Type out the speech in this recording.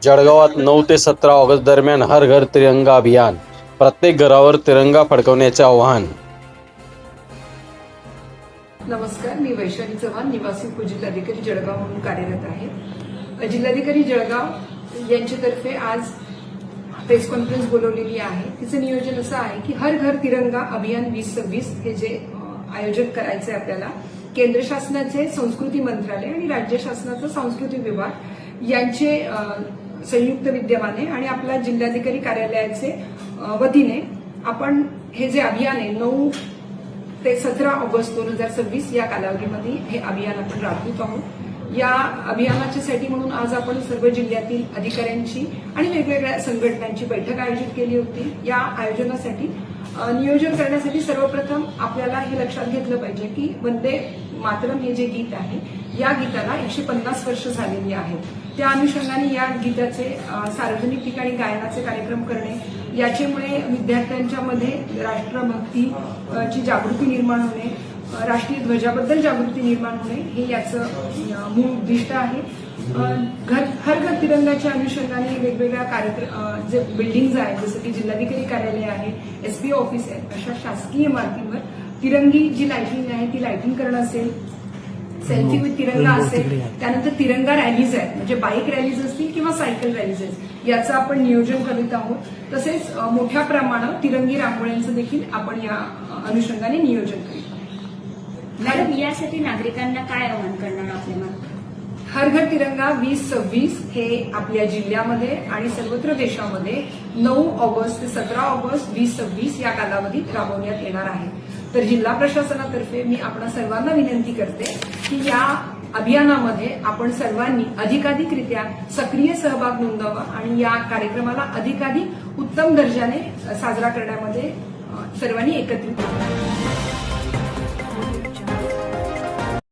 जळगावात 9 ते 17 ऑगस्ट दरम्यान हर घर तिरंगा अभियान, प्रत्येक घरावर तिरंगा फडकवण्याचे आवाहन. नमस्कार, मी वैशाली चव्हाण, निवासी उपजिल्हाधिकारी जळगाव म्हणून कार्यरत आहे. जिल्हाधिकारी जळगाव यांच्यातर्फे आज प्रेस कॉन्फरन्स बोलवलेली आहे. तिचं नियोजन असं आहे की हर घर तिरंगा अभियान 2026 हे जे आयोजन करायचं आहे आपल्याला, केंद्र शासनाचे संस्कृती मंत्रालय आणि राज्य शासनाचा सांस्कृतिक विभाग यांचे संयुक्त विद्यमाने आणि आपल्या जिल्हाधिकारी कार्यालयाचे वतीने आपण हे जे अभियान आहे 9 ते 17 ऑगस्ट 2026 या कालावधीमध्ये हे अभियान आपण राबवत आहोत. या अभियानाच्यासाठी म्हणून आज आपण सर्व जिल्ह्यातील अधिकाऱ्यांची आणि वेगवेगळ्या संघटनांची बैठक आयोजित केली होती. या आयोजनासाठी नियोजन करण्यासाठी सर्वप्रथम आपल्याला हे लक्षात घेतलं पाहिजे की वंदे मातरम हे जे गीत आहे या गीताला 150 वर्ष झालेली आहेत. त्या अनुषंगाने या गीताचे सार्वजनिक ठिकाणी गायनाचे कार्यक्रम करणे, याच्यामुळे विद्यार्थ्यांच्या मध्ये राष्ट्रभक्तीची जागृती निर्माण होणे, राष्ट्रीय ध्वजाबद्दल जागृती निर्माण होणे हे याचं मूळ उद्दिष्ट आहे. हर घर तिरंगाच्या अनुषंगाने वेगवेगळ्या कार्यक्रम जे बिल्डिंग्ज आहेत, जसं की जिल्हाधिकारी कार्यालय आहे, एसपी ऑफिस आहे, अशा शासकीय इमारतींवर तिरंगी जी लाइटिंग आहे ती लाइटिंग करणं असेल, सेल्फी विथ तिरंगा असेल, त्यानंतर तिरंगा रॅलीज आहेत, म्हणजे बाईक रॅलीज असतील किंवा सायकल रॅलीज आहेत, याचं आपण नियोजन करीत आहोत. तसेच मोठ्या प्रमाणात तिरंगी रांगोळ्यांचं देखील आपण या अनुषंगाने नियोजन करीत आहोत. मॅडम, यासाठी नागरिकांना काय आवाहन करणार आपल्या? हर घर तिरंगा 2026 हे आपल्या जिल्ह्यामध्ये आणि सर्वत्र देशामध्ये 9 ऑगस्ट ते 17 ऑगस्ट 2026 या कालावधीत राबवण्यात येणार आहे. तर जिल्हा प्रशासनातर्फे मी आपणा सर्वांना विनंती करते की या अभियानामध्ये आपण सर्वांनी अधिकाधिकरित्या सक्रिय सहभाग नोंदवावा आणि या कार्यक्रमाला अधिकाधिक उत्तम दर्जाने साजरा करण्यामध्ये सर्वांनी एकत्रित व्हावं.